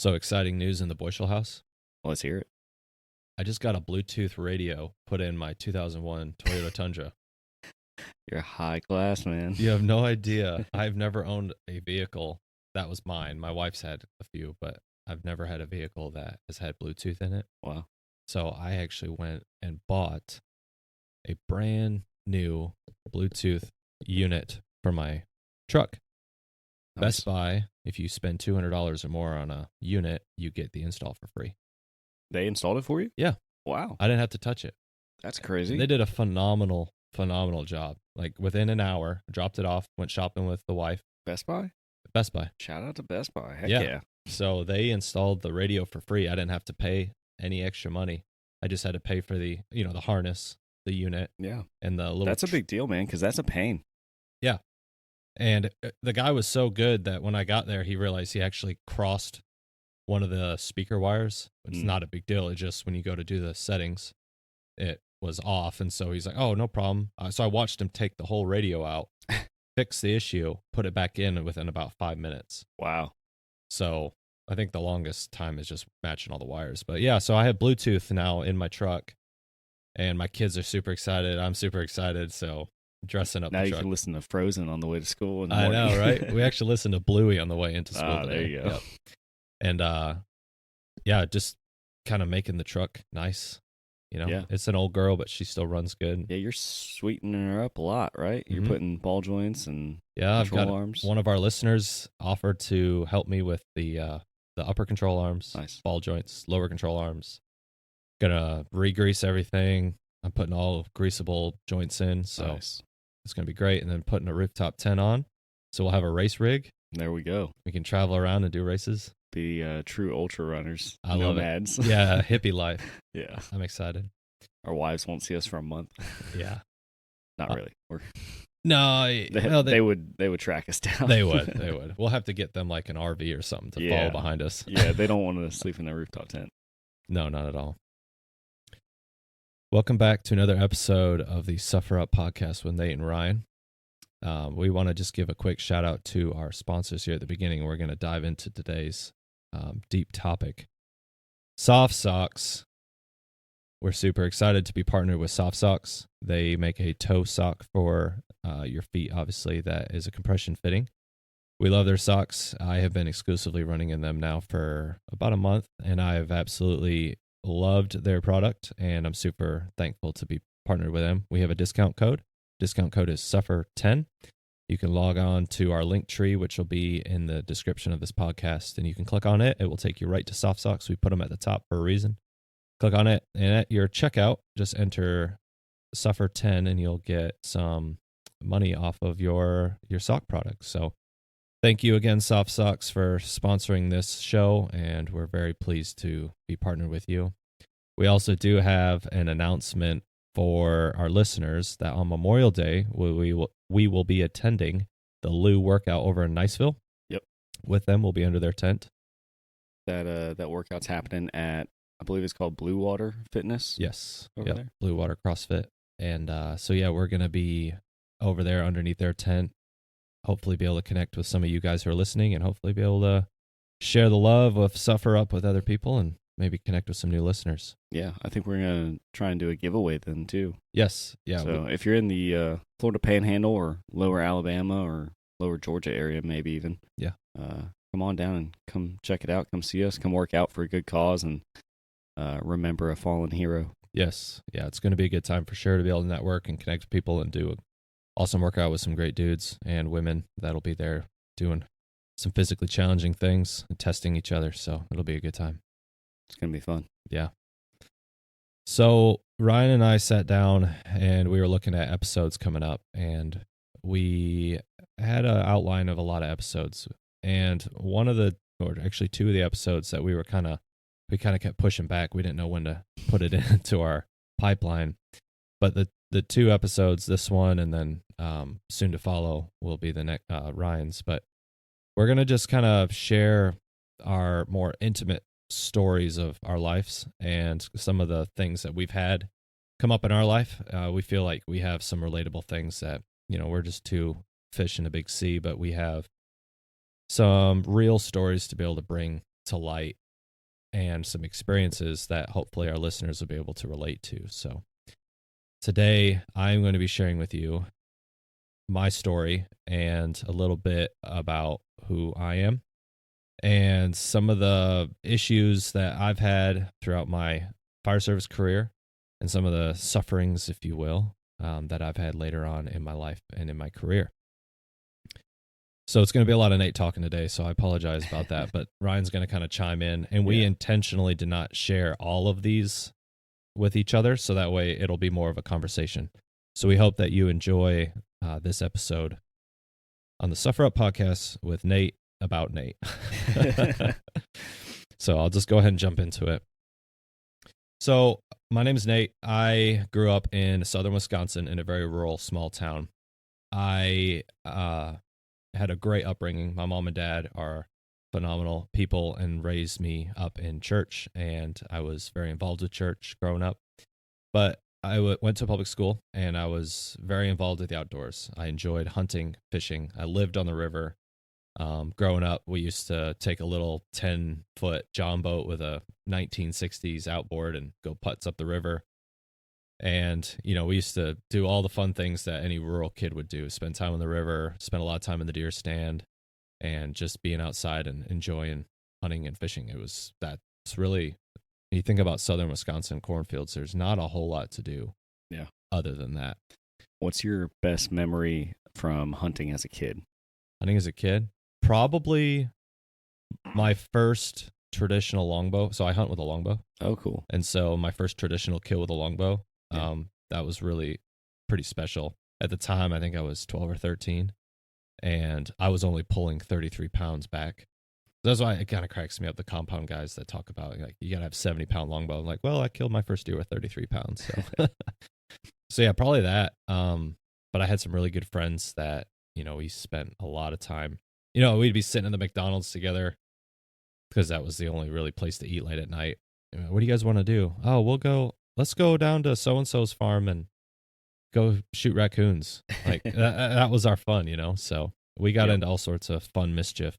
So exciting news in the Boyshell house. Let's hear it. I just got a Bluetooth radio put in my 2001 Toyota Tundra. You're high class, man. You have no idea. I've never owned a vehicle that was mine. My wife's had a few, but I've never had a vehicle that has had Bluetooth in it. Wow. So I actually went and bought a brand new Bluetooth unit for my truck. Nice. Best Buy, if you spend $200 or more on a unit, you get the install for free. They installed it for you? Yeah. Wow. I didn't have to touch it. That's crazy. They did a phenomenal job. Like within an hour, dropped it off, went shopping with the wife. Best Buy? Best Buy. Shout out to Best Buy. Heck Yeah. yeah. So they installed the radio for free. I didn't have to pay any extra money. I just had to pay for the harness, the unit, Yeah. and the little. That's a big deal, man, because that's a pain. Yeah. And the guy was so good that when I got there, he realized he actually crossed one of the speaker wires. It's not a big deal. It just, when you go to do the settings, it was off. And so he's like, oh, no problem. So I watched him take the whole radio out, fix the issue, put it back in within about 5 minutes. Wow. So I think the longest time is just matching all the wires. But yeah, so I have Bluetooth now in my truck, and my kids are super excited. I'm super excited. So dressing up now the you truck. can listen to Frozen on the way to school. In the I morning. know, right? We actually listened to Bluey on the way into school today. There you go. Yep. And yeah, just kind of making the truck nice. Yeah. It's an old girl, but she still runs good. Yeah, you're sweetening her up a lot, right? You're putting ball joints and I've got arms. One of our listeners offered to help me with the upper control arms, nice. Ball joints, lower control arms. Gonna re-grease everything. I'm putting all greasable joints in, so nice. It's gonna be great. And then putting a rooftop tent on, so we'll have a race rig. There we go. We can travel around and do races. Be true ultra runners. I love nomads. it. Yeah, hippie life. Yeah. I'm excited. Our wives won't see us for a month. Yeah. Not really. No, they would track us down. They would. We'll have to get them like an RV or something to follow behind us. Yeah, they don't want to sleep in their rooftop tent. No, not at all. Welcome back to another episode of the Suffer Up podcast with Nate and Ryan. We want to just give a quick shout out to our sponsors here at the beginning. We're going to dive into today's deep topic. Sofsocs. We're super excited to be partnered with Sofsocs. They make a toe sock for your feet, obviously, that is a compression fitting. We love their socks. I have been exclusively running in them now for about a month, and I have absolutely loved their product, and I'm super thankful to be partnered with them. We have a discount code. Discount code is SUFFER10. You can log on to our link tree, which will be in the description of this podcast, and you can click on it. It will take you right to Sofsocs. We put them at the top for a reason. Click on it, and at your checkout, just enter SUFFER10, and you'll get some money off of your sock products. So thank you again, Sofsocs, for sponsoring this show, and we're very pleased to be partnered with you. We also do have an announcement for our listeners that on Memorial Day, we will be attending the Lou workout over in Niceville. Yep. With them, we'll be under their tent. That workout's happening at, I believe it's called Blue Water Fitness. Yes. Over there. Blue Water CrossFit. And so, yeah, we're going to be over there underneath their tent. Hopefully be able to connect with some of you guys who are listening, and hopefully be able to share the love of Suffer Up with other people and maybe connect with some new listeners. Yeah, I think we're going to try and do a giveaway then too. Yes. Yeah. So if you're in the Florida Panhandle or lower Alabama or lower Georgia area, maybe even. Yeah. Come on down and come check it out. Come see us. Come work out for a good cause and remember a fallen hero. Yes. Yeah, it's going to be a good time for sure to be able to network and connect with people and do an awesome workout with some great dudes and women that'll be there doing some physically challenging things and testing each other. So it'll be a good time. It's going to be fun. Yeah. So Ryan and I sat down and we were looking at episodes coming up, and we had an outline of a lot of episodes. And two of the episodes that we kind of kept pushing back. We didn't know when to put it into our pipeline. But the two episodes, this one and then soon to follow, will be the next Ryan's. But we're going to just kind of share our more intimate stories of our lives and some of the things that we've had come up in our life. We feel like we have some relatable things that, we're just two fish in a big sea, but we have some real stories to be able to bring to light and some experiences that hopefully our listeners will be able to relate to. So today I'm going to be sharing with you my story and a little bit about who I am and some of the issues that I've had throughout my fire service career and some of the sufferings, if you will, that I've had later on in my life and in my career. So it's going to be a lot of Nate talking today, so I apologize about that. But Ryan's going to kind of chime in, and we intentionally did not share all of these with each other, so that way it'll be more of a conversation. So we hope that you enjoy this episode on the Suffer Up podcast with Nate about Nate. So I'll just go ahead and jump into it. So my name is Nate. I grew up in southern Wisconsin in a very rural, small town. I had a great upbringing. My mom and dad are phenomenal people and raised me up in church, and I was very involved with church growing up. But I went to public school, and I was very involved with the outdoors. I enjoyed hunting, fishing. I lived on the river. Growing up, we used to take a little 10-foot john boat with a 1960s outboard and go putts up the river. And, we used to do all the fun things that any rural kid would do, spend time on the river, spend a lot of time in the deer stand, and just being outside and enjoying hunting and fishing. That's really, when you think about southern Wisconsin cornfields, there's not a whole lot to do other than that. What's your best memory from hunting as a kid? Hunting as a kid? Probably my first traditional longbow. So I hunt with a longbow. Oh, cool. And so my first traditional kill with a longbow, that was really pretty special. At the time, I think I was 12 or 13, and I was only pulling 33 pounds back. That's why it kind of cracks me up, the compound guys that talk about, like, you got to have 70-pound longbow. I'm like, well, I killed my first deer with 33 pounds. So, so yeah, probably that. But I had some really good friends that, we spent a lot of time. We'd be sitting in the McDonald's together because that was the only really place to eat late at night. What do you guys want to do? Oh, let's go down to so-and-so's farm and go shoot raccoons. Like that was our fun, So we got into all sorts of fun mischief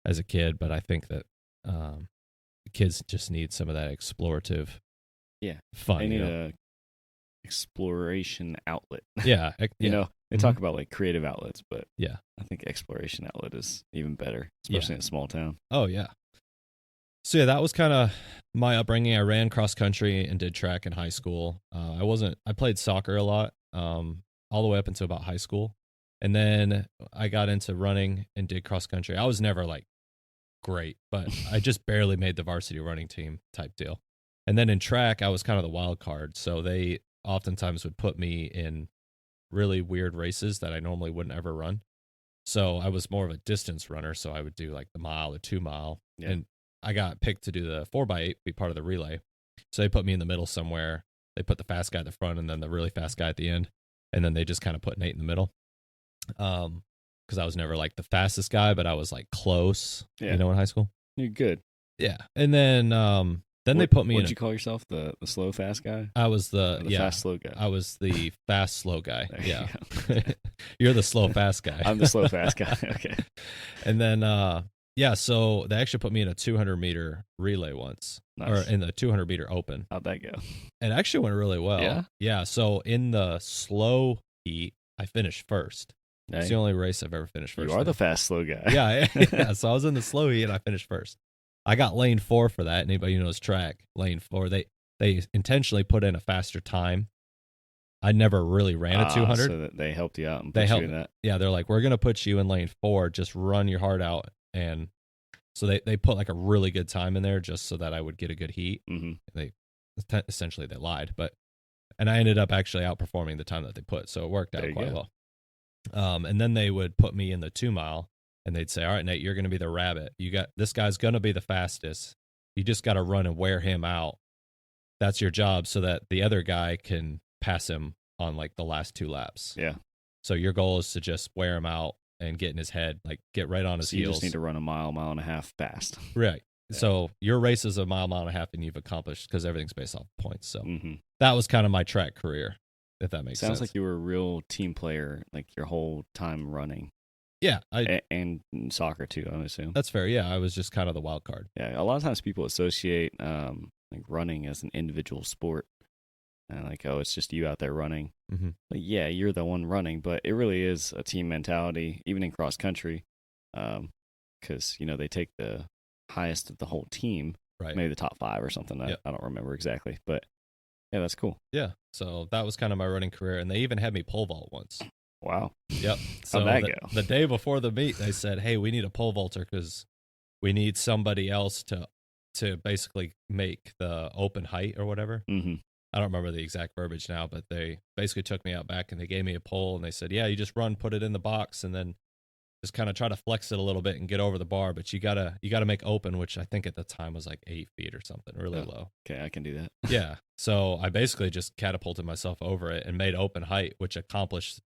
as a kid, but I think that kids just need some of that explorative fun. They need a exploration outlet. Yeah. They talk about like creative outlets, but yeah, I think exploration outlet is even better, especially in a small town. Oh, yeah. So, that was kind of my upbringing. I ran cross country and did track in high school. I played soccer a lot, all the way up until about high school. And then I got into running and did cross country. I was never like great, but I just barely made the varsity running team type deal. And then in track, I was kind of the wild card. So they oftentimes would put me in really weird races that I normally wouldn't ever run. So I was more of a distance runner. So I would do like the mile or 2 mile. Yeah. And I got picked to do the 4x8, be part of the relay. So they put me in the middle somewhere. They put the fast guy at the front and then the really fast guy at the end. And then they just kind of put Nate in the middle. Because I was never like the fastest guy, but I was like close, in high school. You're good. Yeah. And then they put me in. What'd you call yourself? The slow fast guy? I was the fast slow guy. I was the fast slow guy. Yeah. You're the slow fast guy. I'm the slow fast guy. Okay. And then so they actually put me in a 200-meter relay once. Nice. Or in the 200-meter open. How'd that go? It actually went really well. Yeah? Yeah, so in the slow heat, I finished first. Dang. It's the only race I've ever finished first. You are the fast slow guy. Yeah, so I was in the slow heat and I finished first. I got lane 4 for that. Anybody who knows track, lane 4, they intentionally put in a faster time. I never really ran a 200. So that they helped you out and put you in that. Yeah, they're like, we're going to put you in lane 4. Just run your heart out. And so they put like a really good time in there just so that I would get a good heat. Mm-hmm. Essentially they lied, and I ended up actually outperforming the time that they put. So it worked out quite well. And then they would put me in the 2 mile. And they'd say, all right, Nate, you're going to be the rabbit. This guy's going to be the fastest. You just got to run and wear him out. That's your job so that the other guy can pass him on like the last 2 laps. Yeah. So your goal is to just wear him out and get in his head, like get right on his heels. You just need to run a mile and a half fast. Right. Yeah. So your race is a mile and a half and you've accomplished because everything's based off points. So that was kind of my track career, if that makes sense. Sounds like you were a real team player, like your whole time running. Yeah, and soccer too, I assume. that's fair. Yeah, I was just kind of the wild card. Yeah, a lot of times people associate like running as an individual sport, and like, oh, it's just you out there running. Mm-hmm. Like, yeah, you're the one running, but it really is a team mentality, even in cross country, because they take the highest of the whole team, Right. maybe the top 5 or something. Yep. I don't remember exactly, but yeah, that's cool. Yeah, so that was kind of my running career, and they even had me pole vault once. Wow. Yep. So How'd that go? The day before the meet, they said, "Hey, we need a pole vaulter because we need somebody else to basically make the open height or whatever." Mm-hmm. I don't remember the exact verbiage now, but they basically took me out back and they gave me a pole and they said, "Yeah, you just run, put it in the box, and then just kind of try to flex it a little bit and get over the bar, but you gotta make open," which I think at the time was like 8 feet or something, really low. Okay, I can do that. Yeah. So I basically just catapulted myself over it and made open height, which accomplished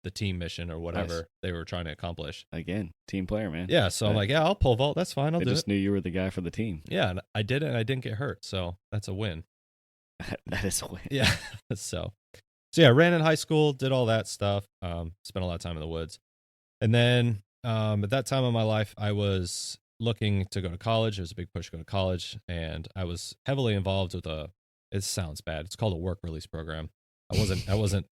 the team mission or whatever they were trying to accomplish. Again, team player, man. Yeah. So I'm like, yeah, I'll pole vault. That's fine. I'll do it. I just knew you were the guy for the team. Yeah. And I did it and I didn't get hurt. So that's a win. That is a win. Yeah. So yeah, ran in high school, did all that stuff, spent a lot of time in the woods. And then at that time of my life, I was looking to go to college. It was a big push to go to college. And I was heavily involved with it sounds bad, it's called a work release program. I wasn't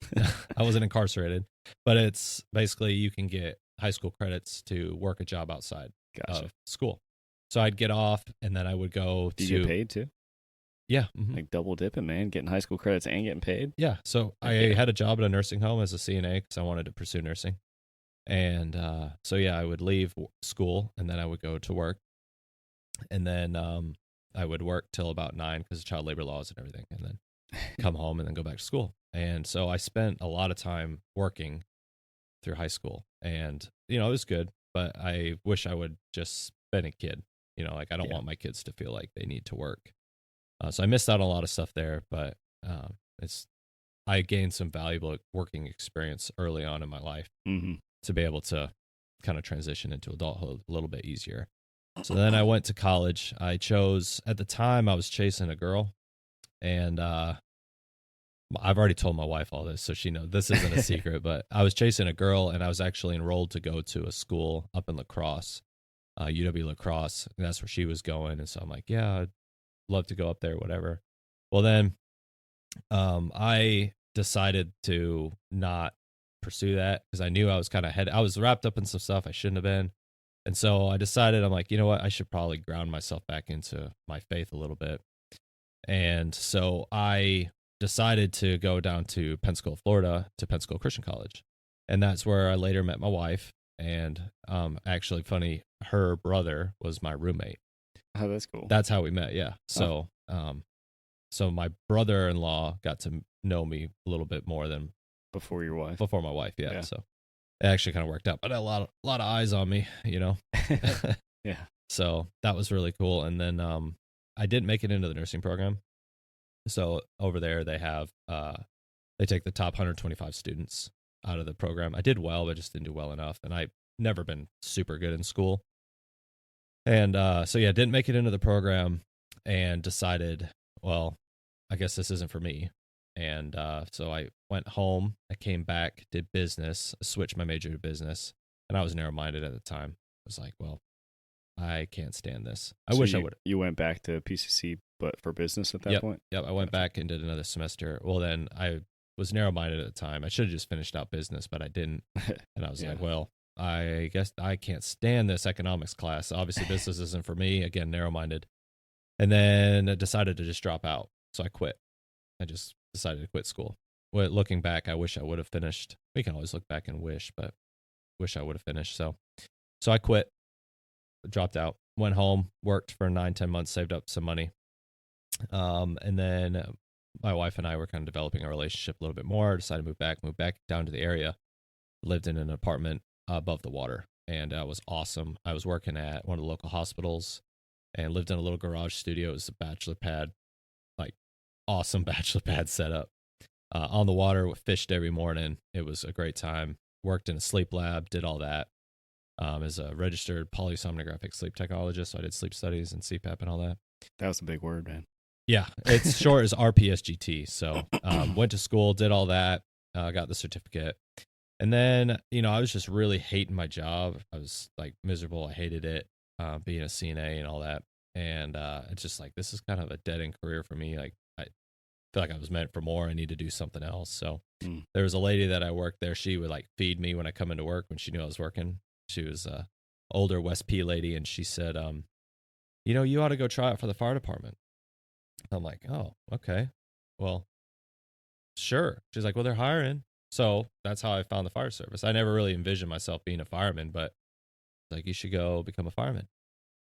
incarcerated, but it's basically you can get high school credits to work a job outside of school. So I'd get off and then I would go Did you get paid too? Yeah. Mm-hmm. Like double dipping, man, getting high school credits and getting paid. Yeah. So I had a job at a nursing home as a CNA because I wanted to pursue nursing. And so, yeah, I would leave school and then I would go to work. And then I would work till about 9 because of child labor laws and everything. And then come home and then go back to school. And so I spent a lot of time working through high school. And, it was good, but I wish I would just been a kid. Like I don't want my kids to feel like they need to work. So I missed out on a lot of stuff there, but I gained some valuable working experience early on in my life to be able to kind of transition into adulthood a little bit easier. So then I went to college. At the time I was chasing a girl, and I've already told my wife all this, so she knows this isn't a secret, but I was chasing a girl and I was actually enrolled to go to a school up in La Crosse, UW La Crosse, and that's where she was going. And so I'm like, yeah, I'd love to go up there, whatever. Well, then I decided to not pursue that because I knew I was I was wrapped up in some stuff I shouldn't have been. And so I decided, I'm like, you know what, I should probably ground myself back into my faith a little bit. And so I decided to go down to Pensacola, Florida, to Pensacola Christian College. And that's where I later met my wife. And actually, funny, her brother was my roommate. Oh, that's cool. That's how we met, yeah. So so my brother-in-law got to know me a little bit more than before your wife. Before my wife, yeah. So it actually kind of worked out. But a lot of eyes on me, Yeah. So that was really cool. And then I didn't make it into the nursing program. So over there they have they take the top 125 students out of the program. I did well, but just didn't do well enough. And I've never been super good in school. And so yeah, didn't make it into the program and decided, well, I guess this isn't for me. And so I went home, I came back, did business, switched my major to business, and I was narrow-minded at the time. I was like, well, I can't stand this. I wish I would. You went back to PCC, but for business at that point? Yep, I went back and did another semester. Well, then I was narrow-minded at the time. I should have just finished out business, but I didn't. And I was like, well, I guess I can't stand this economics class. Obviously, business isn't for me. Again, narrow-minded. And then I decided to just drop out. So I quit. I just decided to quit school. Well, looking back, I wish I would have finished. We can always look back and wish, but wish I would have finished. So I quit, dropped out, went home, worked for 9-10 months, saved up some money. And then my wife and I were kind of developing our relationship a little bit more, decided to move back down to the area, lived in an apartment above the water. And it was awesome. I was working at one of the local hospitals and lived in a little garage studio. It was a bachelor pad, like awesome bachelor pad setup on the water. Fished every morning. It was a great time. Worked in a sleep lab, did all that. As a registered polysomnographic sleep technologist, so I did sleep studies and CPAP and all that. That was a big word, man. Yeah, it's short as RPSGT. So went to school, did all that, got the certificate. And then, I was just really hating my job. I was like miserable. I hated it, being a CNA and all that. And it's just like, this is kind of a dead end career for me. Like, I feel like I was meant for more. I need to do something else. So there was a lady that I worked there. She would like feed me when I come into work when she knew I was working. She was a older West P lady. And she said, you ought to go try it for the fire department. I'm like, oh, okay. Well, sure. She's like, well, they're hiring. So that's how I found the fire service. I never really envisioned myself being a fireman, but like, you should go become a fireman.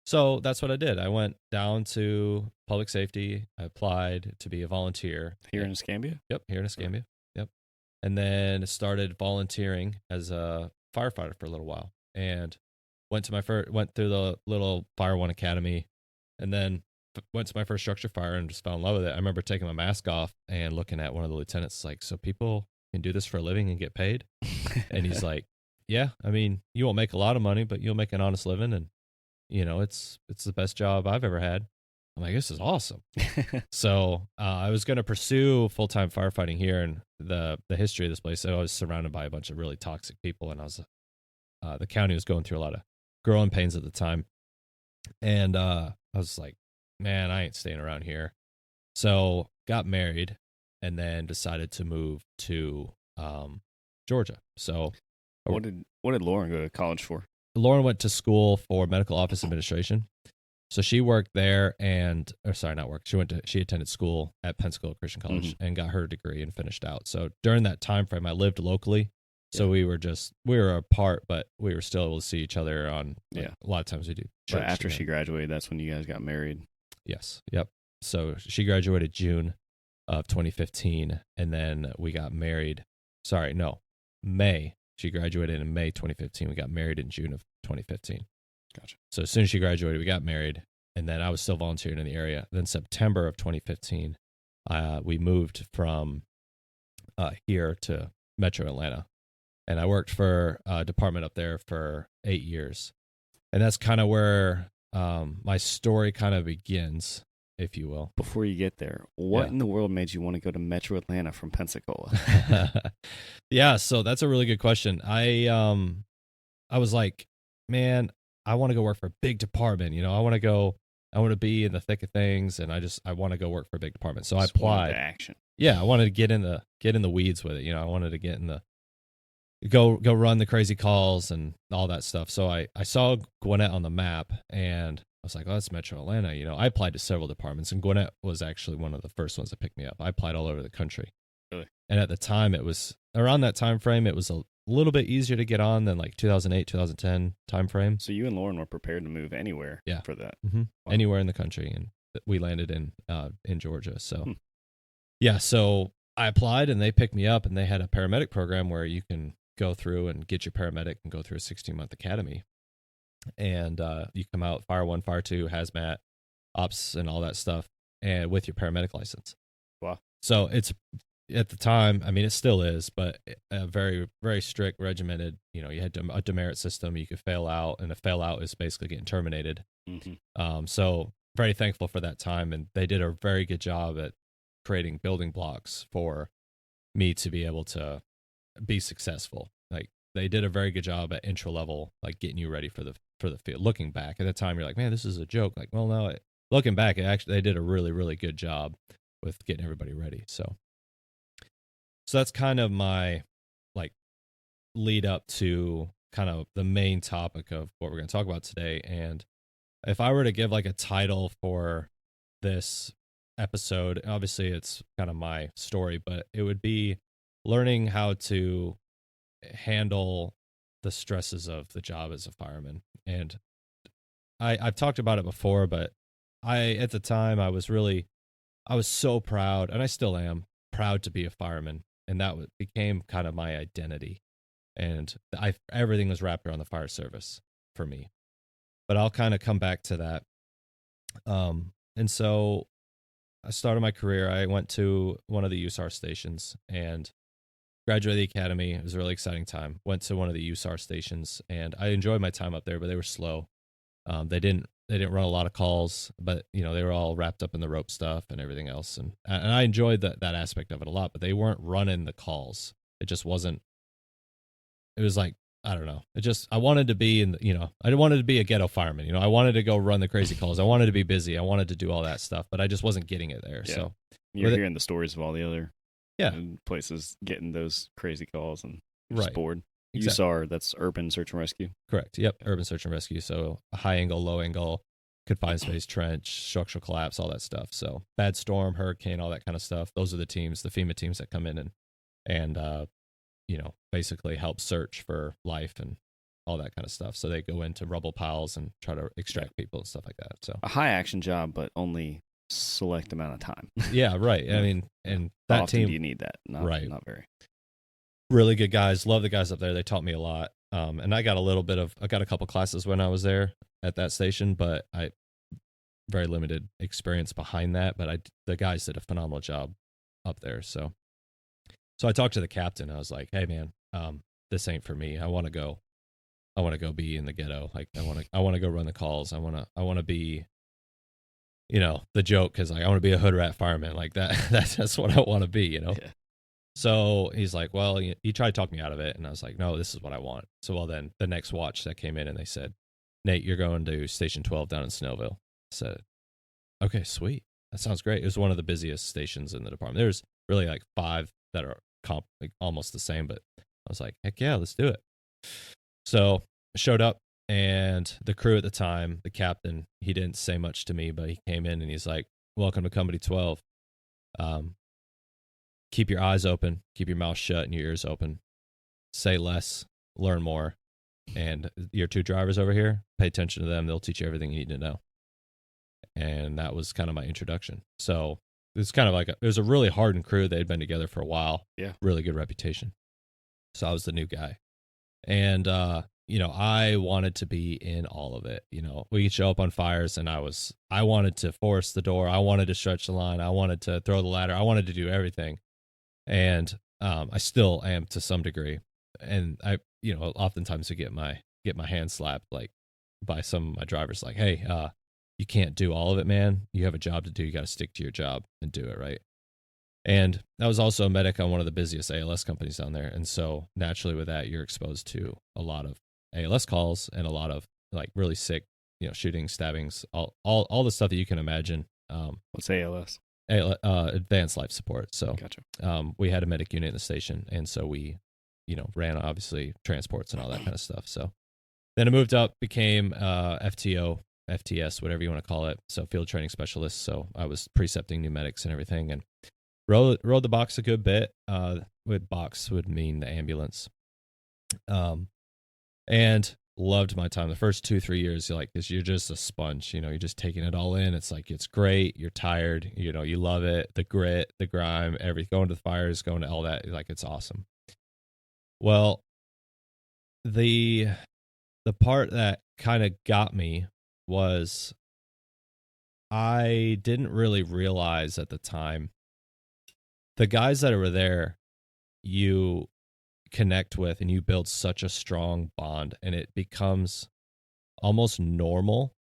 So that's what I did. I went down to public safety. I applied to be a volunteer. Here in Escambia? Yep, here in Escambia. Yep. And then started volunteering as a firefighter for a little while. And went through the little Fire One Academy, and then went to my first structure fire and just fell in love with it. I remember taking my mask off and looking at one of the lieutenants like, so people can do this for a living and get paid? And he's like, yeah, I mean, you won't make a lot of money, but you'll make an honest living. And, it's the best job I've ever had. I'm like, this is awesome. So I was going to pursue full-time firefighting here, and the history of this place, I was surrounded by a bunch of really toxic people, and the county was going through a lot of growing pains at the time. And I was like, man, I ain't staying around here. So got married and then decided to move to Georgia. So what did Lauren go to college for? Lauren went to school for medical office administration. So she worked there she attended school at Pensacola Christian College and got her degree and finished out. So during that time frame, I lived locally. So we were apart, but we were still able to see each other on, a lot of times we do church. But after she graduated, that's when you guys got married. Yes. Yep. So she graduated June of 2015, and then we got married. May. She graduated in May 2015. We got married in June of 2015. Gotcha. So as soon as she graduated, we got married, and then I was still volunteering in the area. Then September of 2015, we moved from here to Metro Atlanta, and I worked for a department up there for 8 years. And that's kind of where my story kind of begins, if you will. Before you get there, what in the world made you want to go to Metro Atlanta from Pensacola? Yeah, so that's a really good question. I was like, man, I want to go work for a big department. I want to be in the thick of things, and I want to go work for a big department. So I applied. Action. Yeah, I wanted to get in the weeds with it. I wanted to get in the go run the crazy calls and all that stuff. So I saw Gwinnett on the map, and I was like, oh, that's Metro Atlanta. I applied to several departments, and Gwinnett was actually one of the first ones that picked me up. I applied all over the country. Really? And at the time, it was around that time frame, it was a little bit easier to get on than like 2008, 2010 time frame. So you and Lauren were prepared to move anywhere for that? Mm-hmm. Wow. Anywhere in the country, and we landed in Georgia. So yeah, so I applied, and they picked me up, and they had a paramedic program where you can go through and get your paramedic and go through a 16-month academy. And you come out Fire 1, Fire 2, hazmat, ops, and all that stuff, and with your paramedic license. Wow. So it's, at the time, I mean, it still is, but a very, very strict, regimented, you had a demerit system. You could fail out, and a fail out is basically getting terminated. Mm-hmm. So very thankful for that time, and they did a very good job at creating building blocks for me to be able to be successful. Like, they did a very good job at intro level, like getting you ready for the field. Looking back at the time, you're like, man, this is a joke. Like, well, no, looking back, they did a really, really good job with getting everybody ready. So that's kind of my lead up to kind of the main topic of what we're going to talk about today. And if I were to give a title for this episode, obviously it's kind of my story, but it would be learning how to handle the stresses of the job as a fireman. And I've talked about it before, but at the time I was so proud, and I still am proud to be a fireman. And that became kind of my identity. And everything was wrapped around the fire service for me. But I'll kind of come back to that. And so I started my career. I went to one of the USAR stations and graduated the academy. It was a really exciting time. Went to one of the USAR stations, and I enjoyed my time up there, but they were slow. They didn't run a lot of calls, but they were all wrapped up in the rope stuff and everything else. And I enjoyed that aspect of it a lot, but they weren't running the calls. It just wasn't it was like, I don't know. I wanted to be I wanted to be a ghetto fireman. I wanted to go run the crazy calls. I wanted to be busy. I wanted to do all that stuff, but I just wasn't getting it there. Yeah. So you're hearing the stories of all the other yeah places getting those crazy calls and right. just bored. Exactly. USAR, that's Urban Search and Rescue. Correct. Yep. Urban Search and Rescue. So a high angle, low angle, confined space trench, structural collapse, all that stuff. So bad storm, hurricane, all that kind of stuff. Those are the teams, the FEMA teams that come in and basically help search for life and all that kind of stuff. So they go into rubble piles and try to extract people and stuff like that. So a high action job, but only select amount of time. Yeah, right. I mean, and that How often team, do you need that? Not not very. Really good guys. Love the guys up there. They taught me a lot. And I got a couple classes when I was there at that station, but I very limited experience behind that. But the guys did a phenomenal job up there. So I talked to the captain. I was like, "Hey, man, this ain't for me. I want to go be in the ghetto. Like, I want to go run the calls. I want to be, the joke, because I want to be a hood rat fireman. Like that. That's what I want to be. Yeah. So he's like, well, he tried to talk me out of it. And I was like, no, this is what I want. So, well, then the next watch that came in and they said, Nate, you're going to Station 12 down in Snellville. I said, okay, sweet. That sounds great. It was one of the busiest stations in the department. There's really like 5 that are almost the same, but I was like, heck yeah, let's do it. So I showed up, and the crew at the time, the captain, he didn't say much to me, but he came in and he's like, welcome to Company 12. Keep your eyes open, keep your mouth shut and your ears open. Say less, learn more. And your 2 drivers over here, pay attention to them. They'll teach you everything you need to know. And that was kind of my introduction. So it's kind of like it was a really hardened crew. They'd been together for a while. Yeah. Really good reputation. So I was the new guy. And, I wanted to be in all of it. We'd show up on fires and I wanted to force the door. I wanted to stretch the line. I wanted to throw the ladder. I wanted to do everything. And I still am to some degree. And I, oftentimes I get my hand slapped like by some of my drivers, like, hey, you can't do all of it, man. You have a job to do. You got to stick to your job and do it right. And I was also a medic on one of the busiest ALS companies down there. And so naturally with that, you're exposed to a lot of ALS calls and a lot of like really sick, shootings, stabbings, all the stuff that you can imagine. What's ALS? Advanced life support. So gotcha. We had a medic unit in the station. And so we, ran obviously transports and all that kind of stuff. So then I moved up, became FTO, FTS, whatever you want to call it. So field training specialist. So I was precepting new medics and everything, and rode the box a good bit. With box would mean the ambulance. And loved my time. The first 2-3 years, you're just a sponge. You're just taking it all in. It's like, it's great. You're tired. You love it. The grit, the grime, going to the fires, going to all that. Like, it's awesome. Well, the part that kind of got me was I didn't really realize at the time the guys that were there, you connect with and you build such a strong bond, and it becomes almost normal,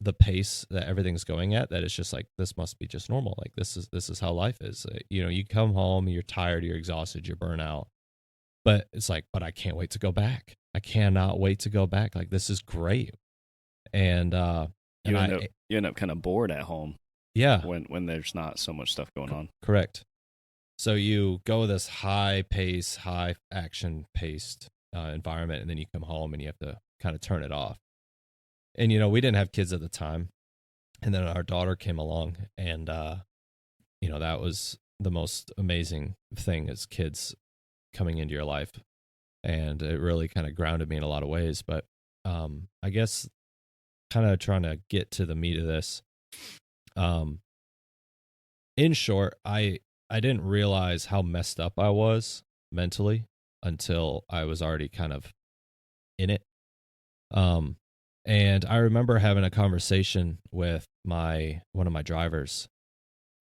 the pace that everything's going at, that it's just like, this must be just normal. Like, this is how life is. You come home, you're tired, you're exhausted, you're burnt out, but it's like, but I can't wait to go back. I cannot wait to go back. Like, this is great. And you end up kind of bored at home. Yeah. When there's not so much stuff going on. Correct. So you go this high pace, high action paced environment, and then you come home and you have to kind of turn it off. And, we didn't have kids at the time. And then our daughter came along, and, that was the most amazing thing, as kids coming into your life. And it really kind of grounded me in a lot of ways. But I guess kind of trying to get to the meat of this. In short, I didn't realize how messed up I was mentally until I was already kind of in it. And I remember having a conversation with one of my drivers.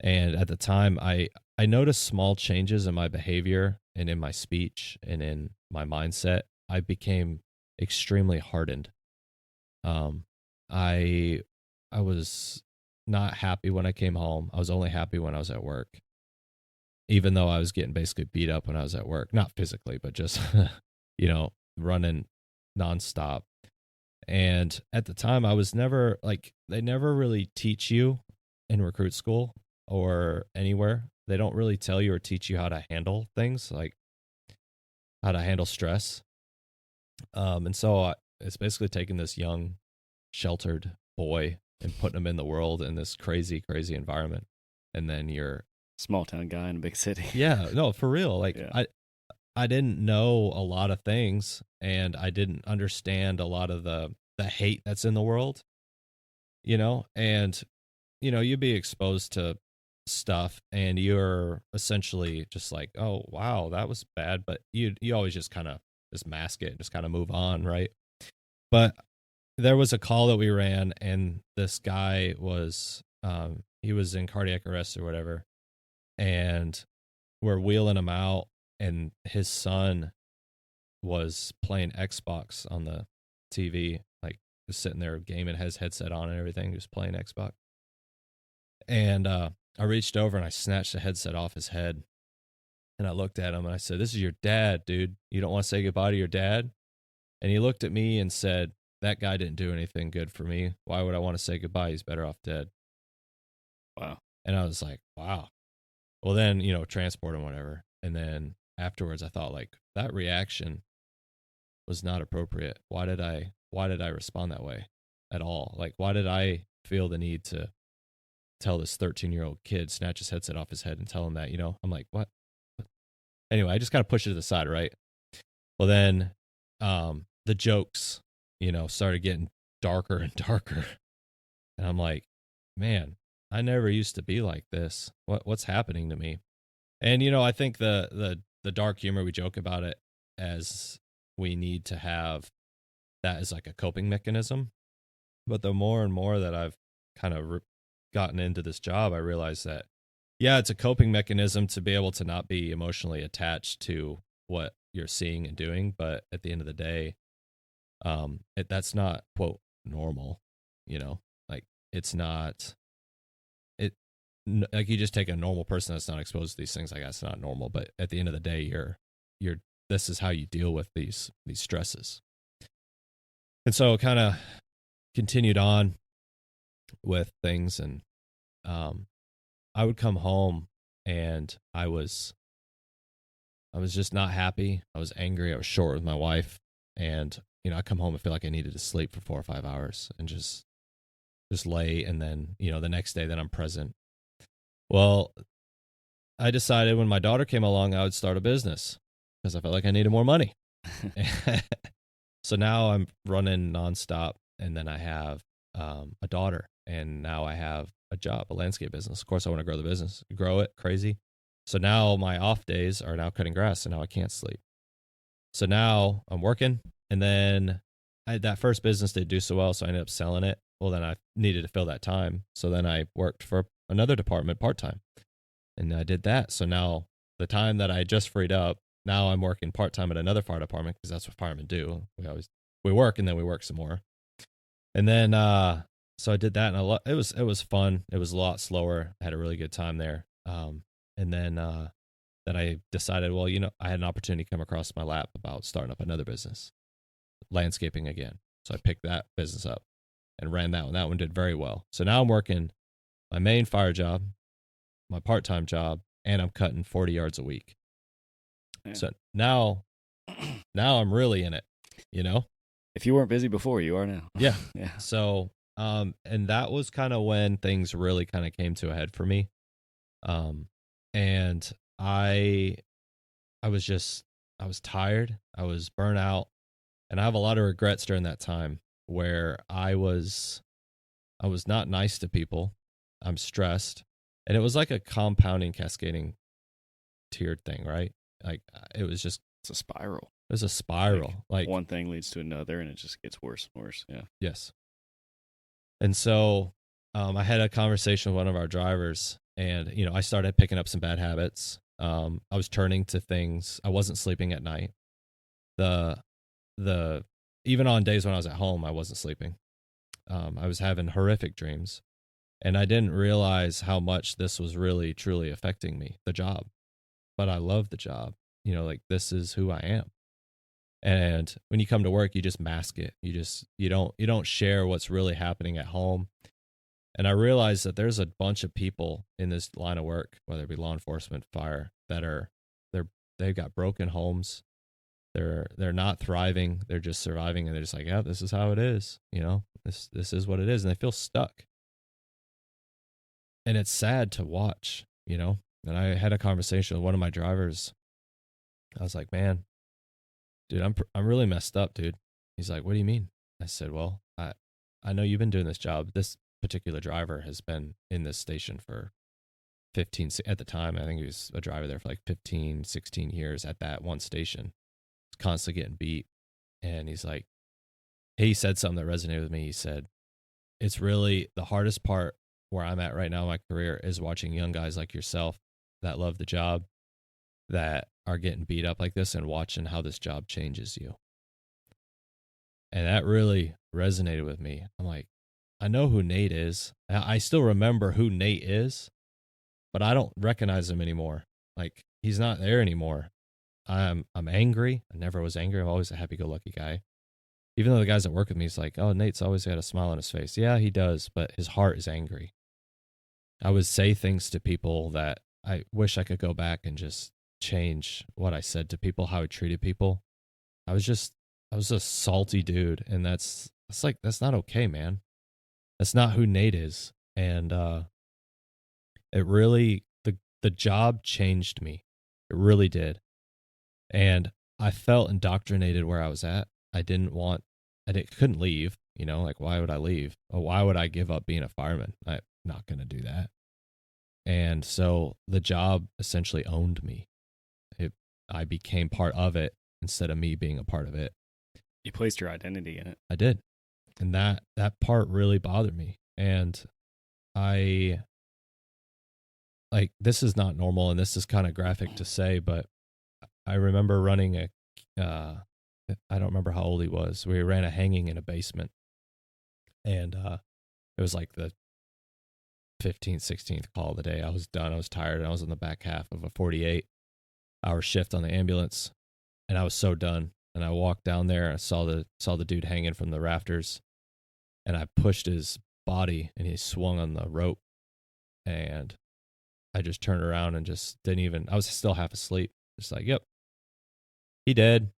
And at the time, I noticed small changes in my behavior and in my speech and in my mindset. I became extremely hardened. I was not happy when I came home. I was only happy when I was at work, even though I was getting basically beat up when I was at work. Not physically, but just, running nonstop. And at the time, I was never like, they never really teach you in recruit school or anywhere. They don't really tell you or teach you how to handle things, like how to handle stress. And so it's basically taking this young, sheltered boy and putting him in the world in this crazy, crazy environment. And then you're Small town guy in a big city. yeah, no, for real. Like Yeah. I didn't know a lot of things, and I didn't understand a lot of the hate that's in the world, and you'd be exposed to stuff and you're essentially just like, oh wow, that was bad, but you always just kind of just mask it and just kind of move on, right? But there was a call that we ran, and this guy was he was in cardiac arrest or whatever, and we're wheeling him out, and his son was playing Xbox on the TV, like just sitting there gaming, has headset on and everything, just playing Xbox. And I reached over and I snatched the headset off his head, and I looked at him and I said, "This is your dad, dude. You don't want to say goodbye to your dad?" And he looked at me and said, "That guy didn't do anything good for me. Why would I want to say goodbye? He's better off dead." Wow. And I was like, wow. Well, then, transport him, whatever. And then afterwards, I thought, like, that reaction was not appropriate. Why did I respond that way at all? Like, why did I feel the need to tell this 13-year-old kid, snatch his headset off his head and tell him that, I'm like, what? Anyway, I just kind of pushed it to the side, right? Well, then the jokes, started getting darker and darker. And I'm like, man, I never used to be like this. What's happening to me? And I think the dark humor, we joke about it as we need to have that as like a coping mechanism. But the more and more that I've kind of gotten into this job, I realize that yeah, it's a coping mechanism to be able to not be emotionally attached to what you're seeing and doing. But at the end of the day, that's not quote normal. Like it's not. Like you just take a normal person that's not exposed to these things, like that's not normal. But at the end of the day, you're this is how you deal with these stresses. And so it kind of continued on with things, and I would come home and I was just not happy. I was angry. I was short with my wife, and I come home and feel like I needed to sleep for 4 or 5 hours and just lay, and then the next day then I'm present. Well, I decided when my daughter came along, I would start a business because I felt like I needed more money. So now I'm running nonstop, and then I have a daughter, and now I have a job, a landscape business. Of course, I want to grow the business, grow it crazy. So now my off days are now cutting grass, and now I can't sleep. So now I'm working, and then that first business didn't do so well, so I ended up selling it. Well, then I needed to fill that time. So then I worked for another department part-time, and I did that. So now the time that I just freed up, now I'm working part-time at another fire department because that's what firemen do. We work and then we work some more. And then so I did that, and it was fun. It was a lot slower. I had a really good time there. And then I decided, well, I had an opportunity come across my lap about starting up another business, landscaping again. So I picked that business up and ran that one. That one did very well. So now I'm working my main fire job, my part-time job, and I'm cutting 40 yards a week. Yeah. So now I'm really in it, If you weren't busy before, you are now. Yeah. Yeah. So, and that was kind of when things really kind of came to a head for me. And I was tired. I was burnt out, and I have a lot of regrets during that time where I was not nice to people. I'm stressed, and it was like a compounding, cascading, tiered thing, right? Like it was just it's a spiral. It was a spiral. Like one thing leads to another, and it just gets worse and worse. Yeah. Yes. And so I had a conversation with one of our drivers, and I started picking up some bad habits. I was turning to things. I wasn't sleeping at night. The even on days when I was at home, I wasn't sleeping. I was having horrific dreams, and I didn't realize how much this was really truly affecting me, the job. But I love the job. Like this is who I am. And when you come to work, you just mask it. You don't share what's really happening at home. And I realized that there's a bunch of people in this line of work, whether it be law enforcement, fire, that they've got broken homes. They're not thriving. They're just surviving, and they're just like, yeah, this is how it is. This is what it is, and they feel stuck. And it's sad to watch. And I had a conversation with one of my drivers. I was like, man, dude, I'm really messed up, dude. He's like, what do you mean? I said, well, I know you've been doing this job. This particular driver has been in this station for 15, at the time, I think he was a driver there for like 15, 16 years at that one station. He's constantly getting beat. And he said something that resonated with me. He said, it's really the hardest part where I'm at right now in my career is watching young guys like yourself that love the job, that are getting beat up like this, and watching how this job changes you. And that really resonated with me. I'm like, I know who Nate is. I still remember who Nate is, but I don't recognize him anymore. Like, he's not there anymore. I'm angry. I never was angry. I'm always a happy-go-lucky guy. Even though the guys that work with me, is like, oh, Nate's always got a smile on his face. Yeah, he does, but his heart is angry. I would say things to people that I wish I could go back and just change what I said to people, how I treated people. I was a salty dude, and that's not okay, man. That's not who Nate is. And it really, the job changed me. It really did. And I felt indoctrinated where I was at. Couldn't leave, like, why would I leave? Or why would I give up being a fireman? I'm not going to do that. And so the job essentially owned me. I became part of it instead of me being a part of it. You placed your identity in it. I did. And that part really bothered me. And this is not normal, and this is kind of graphic to say, but I remember running I don't remember how old he was. We ran a hanging in a basement. And it was like the 15th, 16th call of the day. I was done. I was tired, and I was in the back half of a 48-hour shift on the ambulance, and I was so done. And I walked down there. I saw the dude hanging from the rafters, and I pushed his body, and he swung on the rope. And I just turned around and just didn't even. I was still half asleep. Just like, yep, he dead.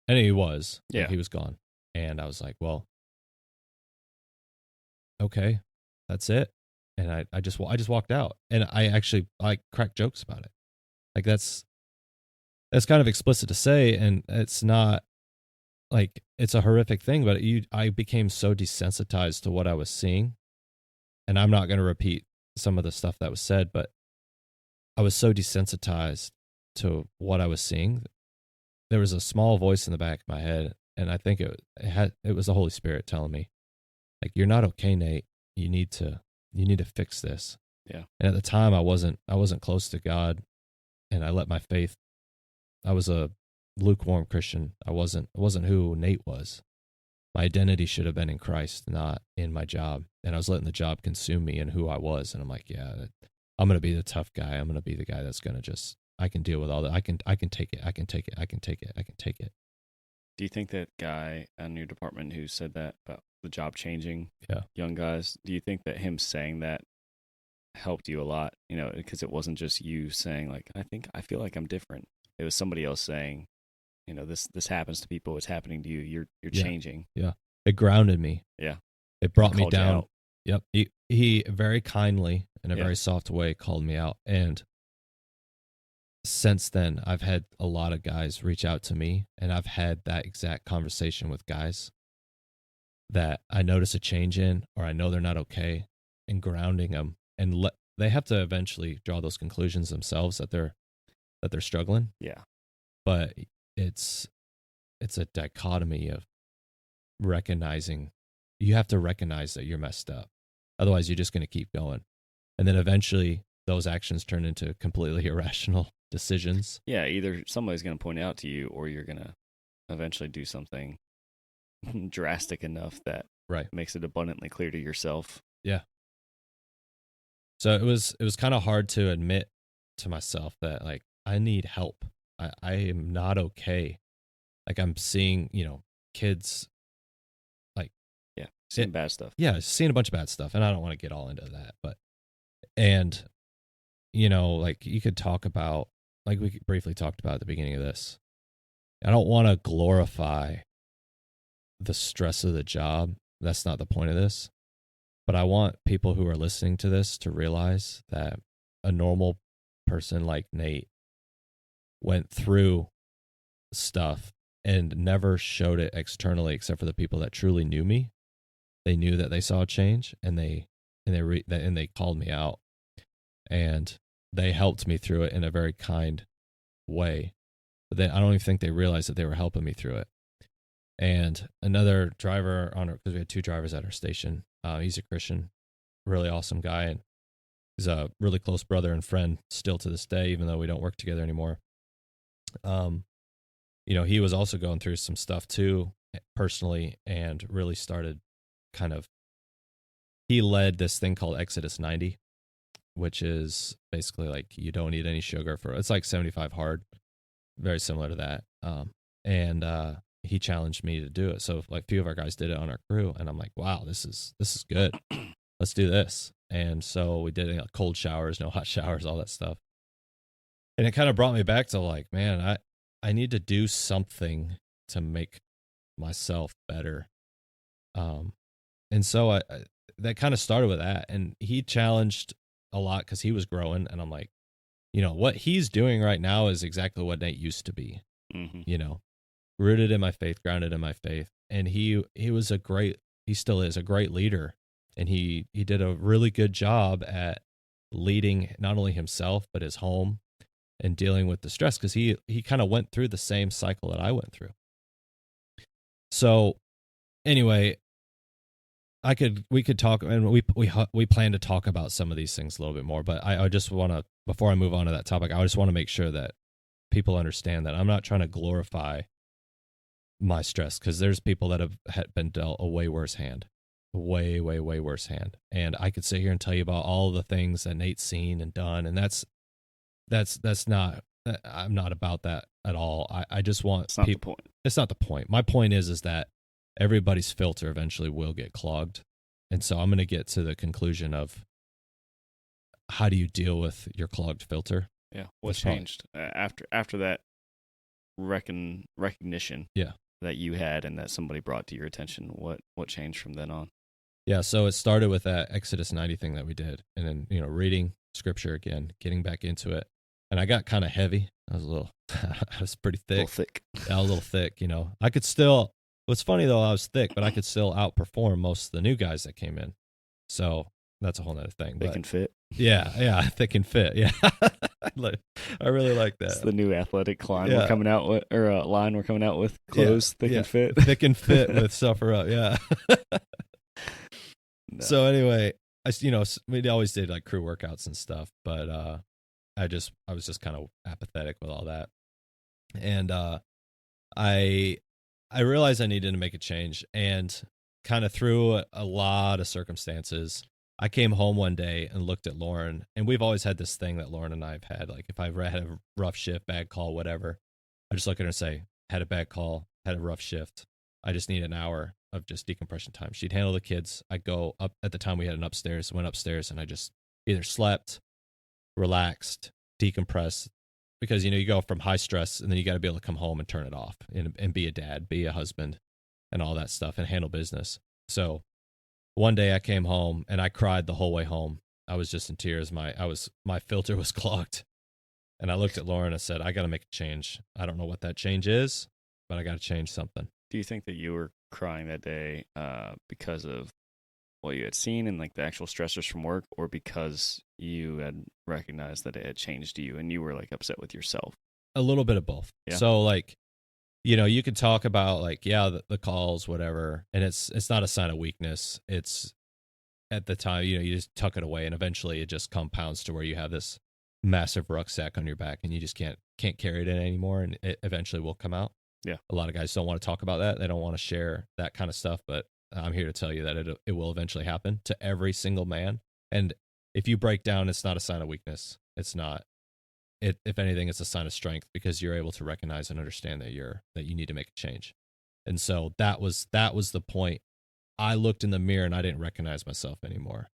And he was. Yeah. Like, he was gone. And I was like, well, okay, that's it. And I just walked out. And I cracked jokes about it. Like, that's kind of explicit to say, and it's not like it's a horrific thing, but I became so desensitized to what I was seeing. And I'm not going to repeat some of the stuff that was said, but I was so desensitized to what I was seeing. There was a small voice in the back of my head, and I think it was the Holy Spirit telling me, like, you're not okay, Nate. You need to fix this. Yeah. And at the time I wasn't close to God, and I let my faith. I was a lukewarm Christian. I wasn't who Nate was. My identity should have been in Christ, not in my job. And I was letting the job consume me and who I was. And I'm like, yeah, I'm going to be the tough guy. I'm going to be the guy that's going to I can deal with all that. I can take it. I can take it. I can take it. I can take it. Do you think that guy in your department who said that about the job changing young guys, do you think that him saying that helped you a lot? Because it wasn't just you saying, like, I feel like I'm different. It was somebody else saying, this happens to people. It's happening to you. You're changing. Yeah. It grounded me. Yeah. It brought me down. Yep. He very kindly, in a very soft way, called me out. And since then, I've had a lot of guys reach out to me, and I've had that exact conversation with guys that I notice a change in, or I know they're not okay, and grounding them. And they have to eventually draw those conclusions themselves that they're struggling. Yeah. But it's a dichotomy of recognizing. You have to recognize that you're messed up. Otherwise, you're just going to keep going. And then eventually those actions turn into completely irrational decisions. Yeah, either somebody's going to point it out to you, or you're going to eventually do something drastic enough that makes it abundantly clear to yourself. Yeah. So it was kind of hard to admit to myself that, like, I need help. I am not okay. Like I'm seeing, kids like seeing bad stuff. Yeah, seeing a bunch of bad stuff, and I don't want to get all into that, but and like you could talk about, like we briefly talked about at the beginning of this. I don't want to glorify the stress of the job. That's not the point of this. But I want people who are listening to this to realize that a normal person like Nate went through stuff and never showed it externally, except for the people that truly knew me. They knew that they saw a change, and they called me out, and they helped me through it in a very kind way. But I don't even think they realized that they were helping me through it. And another driver because we had 2 drivers at our station. He's a Christian, really awesome guy, and he's a really close brother and friend still to this day, even though we don't work together anymore. He was also going through some stuff too, personally, and really started he led this thing called Exodus 90, which is basically like you don't eat any sugar it's like 75 hard, very similar to that. And he challenged me to do it. So like a few of our guys did it on our crew, and I'm like, wow, this is good. Let's do this. And so we did it, cold showers, no hot showers, all that stuff. And it kind of brought me back to like, man, I need to do something to make myself better. And so that kind of started with that. And he challenged a lot because he was growing. And I'm like, what he's doing right now is exactly what Nate used to be, rooted in my faith, grounded in my faith. And he still is a great leader. And he did a really good job at leading not only himself, but his home and dealing with the stress, because he kind of went through the same cycle that I went through. So anyway, we could talk, and we plan to talk about some of these things a little bit more, but I just want to, before I move on to that topic, I just want to make sure that people understand that I'm not trying to glorify my stress, because there's people that have been dealt a way worse hand, way worse hand. And I could sit here and tell you about all the things that Nate's seen and done, and that's not, I'm not about that at all. I just want it's not the point. It's not the point. My point is that everybody's filter eventually will get clogged. And so I'm going to get to the conclusion of how do you deal with your clogged filter? Yeah. What changed after that recognition that you had and that somebody brought to your attention? What changed from then on? Yeah. So it started with that Exodus 90 thing that we did. And then, reading scripture again, getting back into it. And I got kind of heavy. I was pretty thick. A little thick. I was a little thick, I could still, what's funny though, I was thick, but I could still outperform most of the new guys that came in. So that's a whole nother thing. Thick and fit. Yeah, thick and fit. Yeah. I really like that. It's the new athletic line we're coming out with, or line we're coming out with. Clothes, thick and fit. Thick and fit with Suffer Up, yeah. No. So anyway, we always did like crew workouts and stuff, but I was just kind of apathetic with all that. And I realized I needed to make a change, and kind of through a lot of circumstances, I came home one day and looked at Lauren, and we've always had this thing that Lauren and I have had. Like if I've had a rough shift, bad call, whatever, I just look at her and say, had a bad call, had a rough shift. I just need an hour of just decompression time. She'd handle the kids. I'd go up, at the time we had an upstairs, went upstairs, and I just either slept, relaxed, decompressed, because you go from high stress, and then you got to be able to come home and turn it off and be a dad, be a husband, and all that stuff, and handle business. So one day I came home and I cried the whole way home. I was just in tears. My filter was clogged, and I looked at Lauren and I said, I got to make a change. I don't know what that change is, but I got to change something. Do you think that you were crying that day because of what you had seen and like the actual stressors from work, or because you had recognized that it had changed you and you were like upset with yourself? A little bit of both. Yeah. So like, you could talk about like, the calls, whatever, and it's not a sign of weakness. It's at the time, you just tuck it away, and eventually it just compounds to where you have this massive rucksack on your back, and you just can't carry it in anymore, and it eventually will come out. Yeah. A lot of guys don't want to talk about that. They don't want to share that kind of stuff, but I'm here to tell you that it will eventually happen to every single man. And if you break down, it's not a sign of weakness. It's not. if anything, it's a sign of strength because you're able to recognize and understand that you need to make a change. And so that was the point. I looked in the mirror and I didn't recognize myself anymore.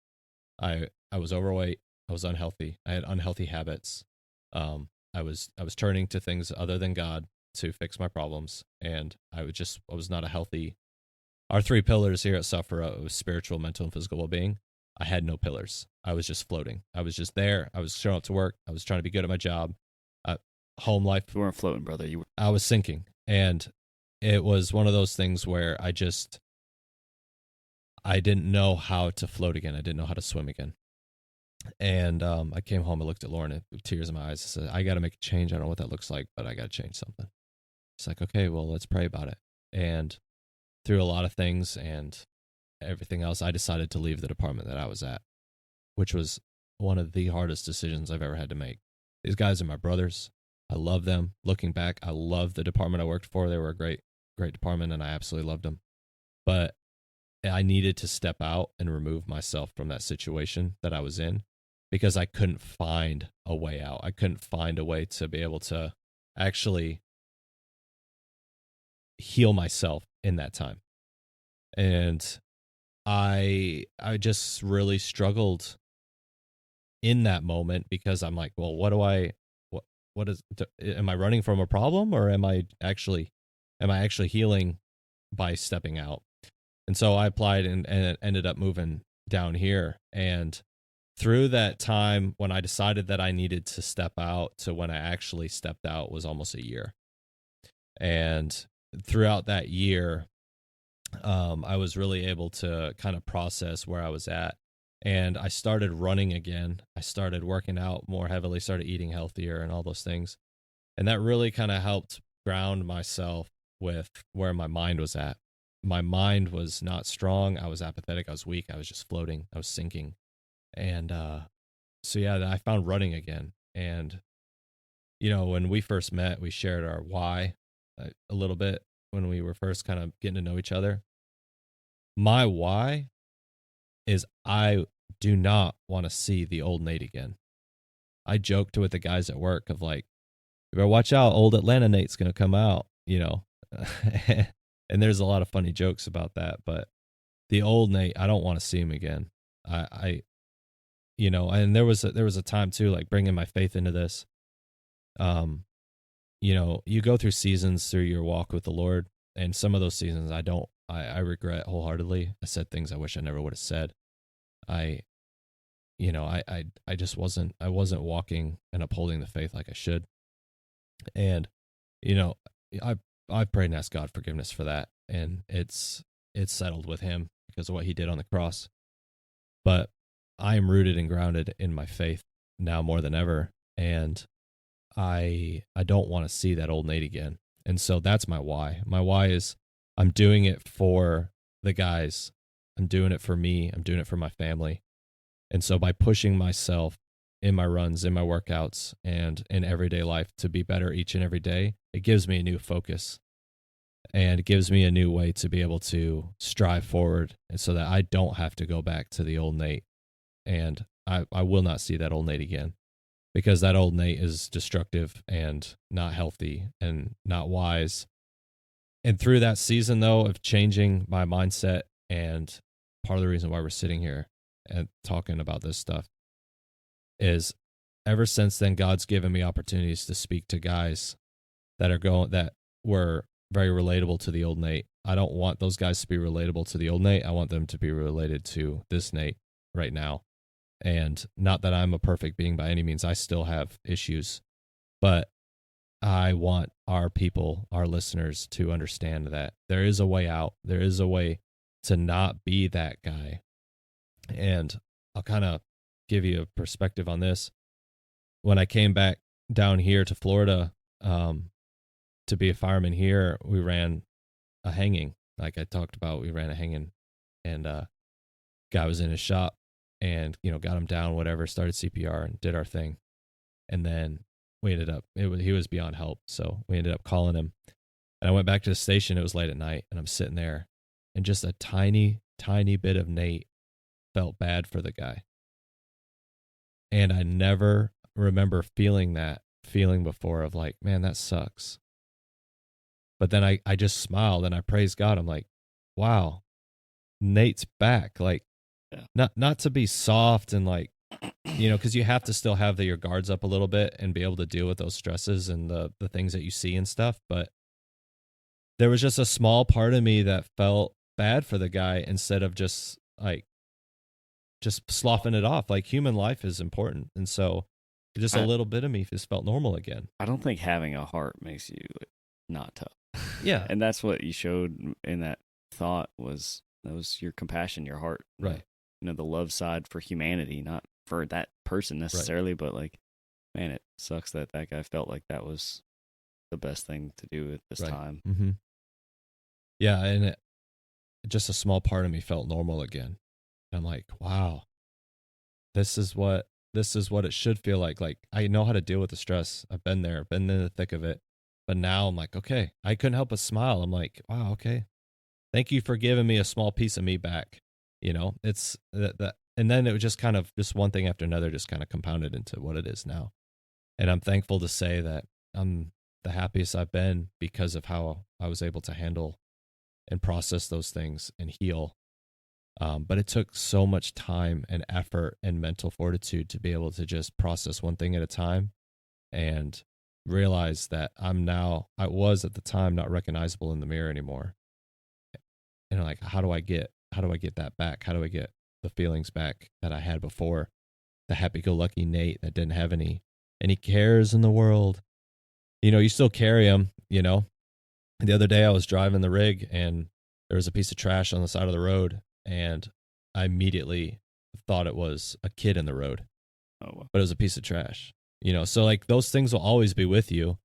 I was overweight. I was unhealthy. I had unhealthy habits. I was turning to things other than God to fix my problems, and I was not a healthy. Our three pillars here at Suffer was spiritual, mental, and physical well-being. I had no pillars. I was just floating. I was just there. I was showing up to work. I was trying to be good at my job. Home life. You weren't floating, brother. I was sinking, and it was one of those things where I didn't know how to float again. I didn't know how to swim again. And I came home and looked at Lauren with tears in my eyes. I said, I got to make a change. I don't know what that looks like, but I got to change something. It's like, okay, well, let's pray about it. And through a lot of things and everything else, I decided to leave the department that I was at, which was one of the hardest decisions I've ever had to make. These guys are my brothers. I love them. Looking back, I love the department I worked for. They were a great, great department, and I absolutely loved them. But I needed to step out and remove myself from that situation that I was in because I couldn't find a way out. I couldn't find a way to be able to actually heal myself in that time. And I just really struggled in that moment because I'm like, well, am I running from a problem, or am I actually healing by stepping out? And so I applied and ended up moving down here. And through that time when I decided that I needed to step out to when I actually stepped out was almost a year. And throughout that year, I was really able to kind of process where I was at. And I started running again. I started working out more heavily, started eating healthier and all those things. And that really kind of helped ground myself with where my mind was at. My mind was not strong. I was apathetic. I was weak. I was just floating. I was sinking. And so, yeah, I found running again. And, when we first met, we shared our why a little bit when we were first kind of getting to know each other. My why is I do not want to see the old Nate again. I joked with the guys at work of like, you better watch out, old Atlanta Nate's going to come out, And there's a lot of funny jokes about that, but the old Nate, I don't want to see him again. And there was a time too, like bringing my faith into this. You go through seasons through your walk with the Lord, and some of those seasons I regret wholeheartedly. I said things I wish I never would have said. I just wasn't walking and upholding the faith like I should. And, I've prayed and asked God forgiveness for that, and it's settled with him because of what he did on the cross. But I am rooted and grounded in my faith now more than ever, and I don't want to see that old Nate again. And so that's my why. My why is I'm doing it for the guys. I'm doing it for me. I'm doing it for my family. And so by pushing myself in my runs, in my workouts, and in everyday life to be better each and every day, it gives me a new focus, and it gives me a new way to be able to strive forward, and so that I don't have to go back to the old Nate. And I will not see that old Nate again, because that old Nate is destructive and not healthy and not wise. And through that season, though, of changing my mindset, and part of the reason why we're sitting here and talking about this stuff is ever since then, God's given me opportunities to speak to guys that were very relatable to the old Nate. I don't want those guys to be relatable to the old Nate. I want them to be related to this Nate right now. And not that I'm a perfect being by any means. I still have issues, but I want our people, our listeners, to understand that there is a way out. There is a way to not be that guy. And I'll kind of give you a perspective on this. When I came back down here to Florida to be a fireman here, we ran a hanging. Like I talked about, we ran a hanging, and guy was in his shop, and got him down, whatever, started CPR and did our thing. And then we ended up, he was beyond help, so we ended up calling him. And I went back to the station. It was late at night, and I'm sitting there, and just a tiny bit of Nate felt bad for the guy. And I never remember feeling that feeling before of like, man, that sucks. But then I just smiled and I praised God. I'm like, wow, Nate's back. Like, not to be soft and like, you know, because you have to still have your guards up a little bit and be able to deal with those stresses and the things that you see and stuff. But there was just a small part of me that felt bad for the guy instead of just sloughing it off. Like, human life is important. And so just a little bit of me just felt normal again. I don't think having a heart makes you not tough. Yeah. And that's what you showed in that thought was your compassion, your heart. Right. You know, the love side for humanity, not for that person necessarily, but like, man, it sucks that guy felt like that was the best thing to do at this time. Mm-hmm. Yeah, and just a small part of me felt normal again. I'm like, wow, this is what it should feel like. Like, I know how to deal with the stress. I've been there, been in the thick of it. But now I'm like, okay, I couldn't help but smile. I'm like, wow, okay. Thank you for giving me a small piece of me back. You know, it's that. And then it was just kind of just one thing after another just kind of compounded into what it is now. And I'm thankful to say that I'm the happiest I've been because of how I was able to handle and process those things and heal. But it took so much time and effort and mental fortitude to be able to just process one thing at a time and realize that I was at the time not recognizable in the mirror anymore. And like, how do I get that back? How do I get the feelings back that I had before? The happy-go-lucky Nate that didn't have any cares in the world. You know, you still carry them, you know. The other day I was driving the rig and there was a piece of trash on the side of the road and I immediately thought it was a kid in the road. Oh, wow. But it was a piece of trash. You know, so like those things will always be with you.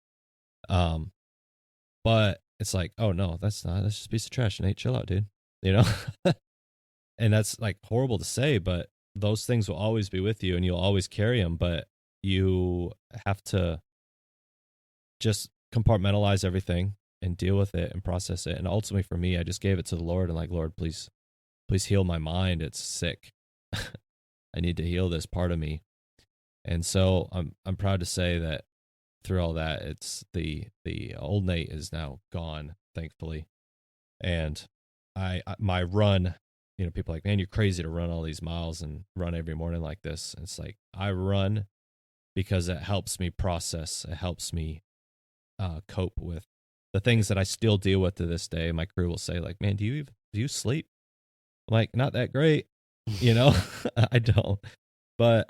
But it's like, oh no, that's just a piece of trash. Nate, chill out, dude. You know? And that's like horrible to say, but those things will always be with you and you'll always carry them, but you have to just compartmentalize everything and deal with it and process it. And ultimately for me, I just gave it to the Lord and like, Lord, please heal my mind. It's sick. I need to heal this part of me. And so I'm proud to say that through all that, it's the old Nate is now gone, thankfully. And my run, you know, people are like, man, you're crazy to run all these miles and run every morning like this. And it's like, I run because it helps me process. It helps me cope with the things that I still deal with to this day. My crew will say like, man, do you sleep? I'm like, not that great, you know. I don't, but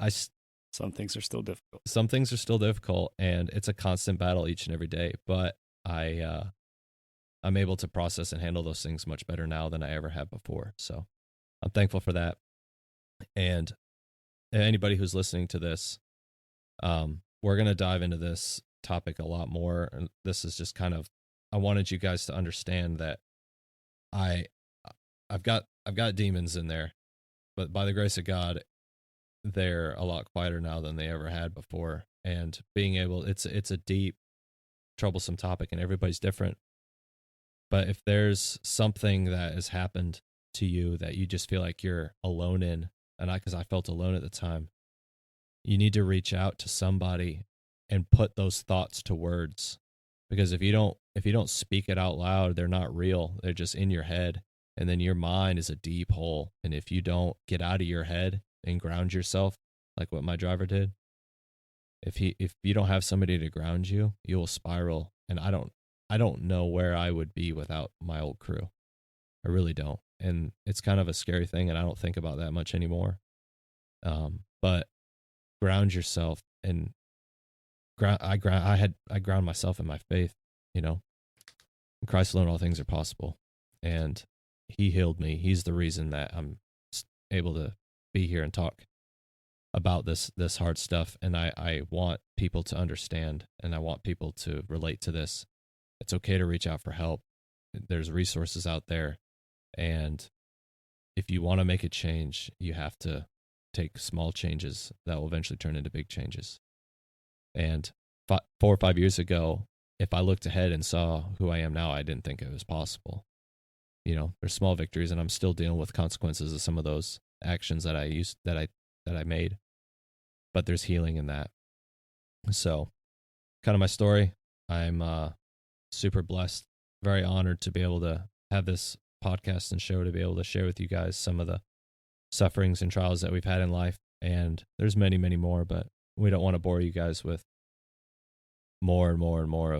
some things are still difficult. Some things are still difficult, and it's a constant battle each and every day. But I'm able to process and handle those things much better now than I ever have before. So I'm thankful for that. And anybody who's listening to this, we're going to dive into this topic a lot more. And this is just kind of, I wanted you guys to understand that I've got demons in there, but by the grace of God, they're a lot quieter now than they ever had before. And being able, it's a deep, troublesome topic and everybody's different. But if there's something that has happened to you that you just feel like you're alone in, and because I felt alone at the time, you need to reach out to somebody and put those thoughts to words. Because if you don't speak it out loud, they're not real. They're just in your head. And then your mind is a deep hole. And if you don't get out of your head and ground yourself, like what my driver did, if you don't have somebody to ground you, you will spiral. And I don't know where I would be without my old crew. I really don't. And it's kind of a scary thing, and I don't think about that much anymore. But ground yourself, and I ground myself in my faith. You know, in Christ alone, all things are possible, and He healed me. He's the reason that I'm able to be here and talk about this hard stuff. And I want people to understand, and I want people to relate to this. It's okay to reach out for help. There's resources out there. And if you want to make a change, you have to take small changes that will eventually turn into big changes. And 4 or 5 years ago, if I looked ahead and saw who I am now, I didn't think it was possible. You know, there's small victories, and I'm still dealing with consequences of some of those actions that I made. But there's healing in that. So kind of my story. I'm super blessed, very honored to be able to have this podcast and show to be able to share with you guys some of the sufferings and trials that we've had in life. And there's many, many more, but we don't want to bore you guys with more and more and more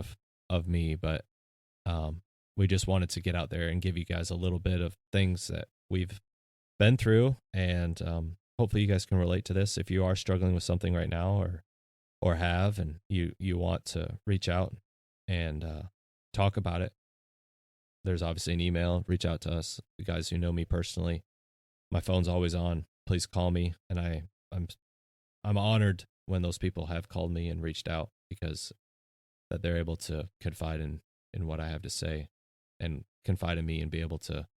of me. But we just wanted to get out there and give you guys a little bit of things that we've been through. And hopefully you guys can relate to this if you are struggling with something right now or have, and you want to reach out and talk about it. There's obviously an email. Reach out to us. The guys who know me personally, my phone's always on. Please call me. And I'm honored when those people have called me and reached out, because that they're able to confide in what I have to say and confide in me and be able to,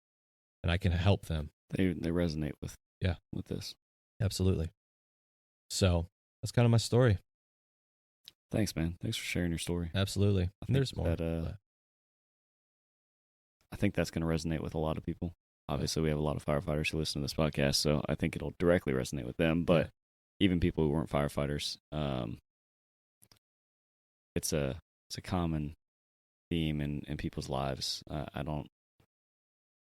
and I can help them. They resonate with this. Absolutely. So that's kind of my story. Thanks, man. Thanks for sharing your story. Absolutely. There's more. I think that's going to resonate with a lot of people. Obviously, we have a lot of firefighters who listen to this podcast, so I think it'll directly resonate with them. But even people who weren't firefighters, it's a common theme in people's lives. I don't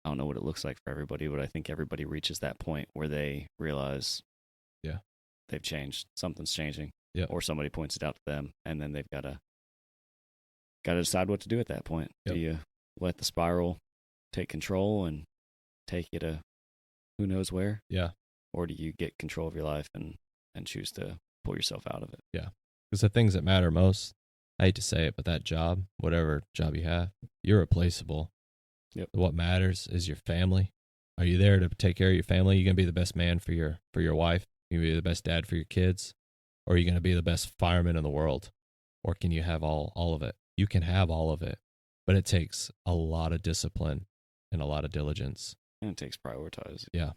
know what it looks like for everybody, but I think everybody reaches that point where they realize, they've changed. Something's changing, or somebody points it out to them, and then they've got to decide what to do at that point. Do you let the spiral take control and take you to who knows where? Yeah. Or do you get control of your life and choose to pull yourself out of it? Yeah. Because the things that matter most, I hate to say it, but that job, whatever job you have, you're replaceable. Yep. What matters is your family. Are you there to take care of your family? You're going to be the best man for your wife. You're going to be the best dad for your kids. Or are you going to be the best fireman in the world? Or can you have all of it? You can have all of it, but it takes a lot of discipline and a lot of diligence. And it takes prioritize. Yeah.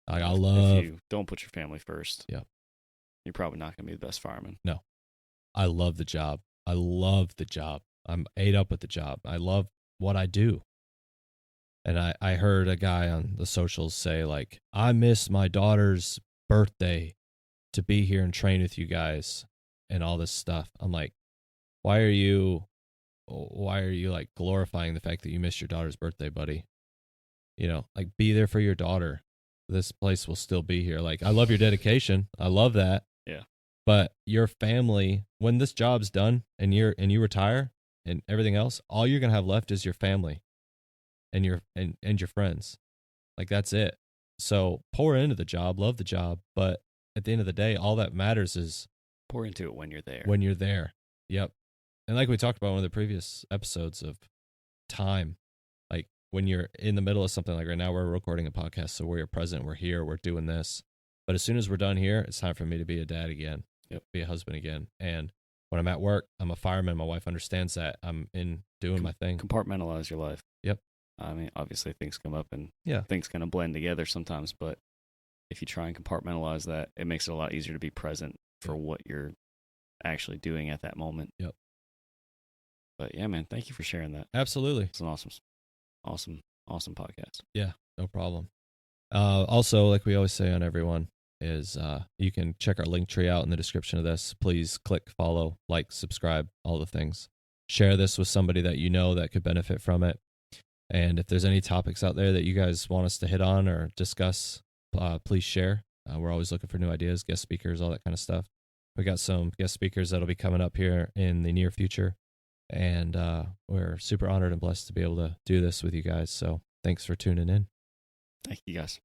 If you don't put your family first, you're probably not going to be the best fireman. No. I love the job. I'm ate up with the job. I love what I do. And I heard a guy on the socials say, like, I miss my daughter's birthday to be here and train with you guys and all this stuff. I'm like, why are you like glorifying the fact that you missed your daughter's birthday, buddy? Like, be there for your daughter. This place will still be here. Like, I love your dedication. I love that. Yeah. But your family, when this job's done and you retire and everything else, all you're going to have left is your family and your friends. Like, that's it. So pour into the job, love the job. But at the end of the day, all that matters is pour into it when you're there. When you're there. Yep. And like we talked about in one of the previous episodes of time, like when you're in the middle of something, like right now we're recording a podcast, so we're present, we're here, we're doing this. But as soon as we're done here, it's time for me to be a dad again, be a husband again. And when I'm at work, I'm a fireman. My wife understands that. I'm in doing my thing. Compartmentalize your life. Yep. I mean, obviously things come up and things kind of blend together sometimes, but if you try and compartmentalize that, it makes it a lot easier to be present for what you're actually doing at that moment. Yep. But yeah, man, thank you for sharing that. Absolutely. It's an awesome podcast. Yeah, no problem. Also, like we always say on everyone, is you can check our link tree out in the description of this. Please click follow, like, subscribe, all the things. Share this with somebody that you know that could benefit from it. And if there's any topics out there that you guys want us to hit on or discuss, please share. We're always looking for new ideas, guest speakers, all that kind of stuff. We got some guest speakers that'll be coming up here in the near future. And we're super honored and blessed to be able to do this with you guys. So thanks for tuning in. Thank you, guys.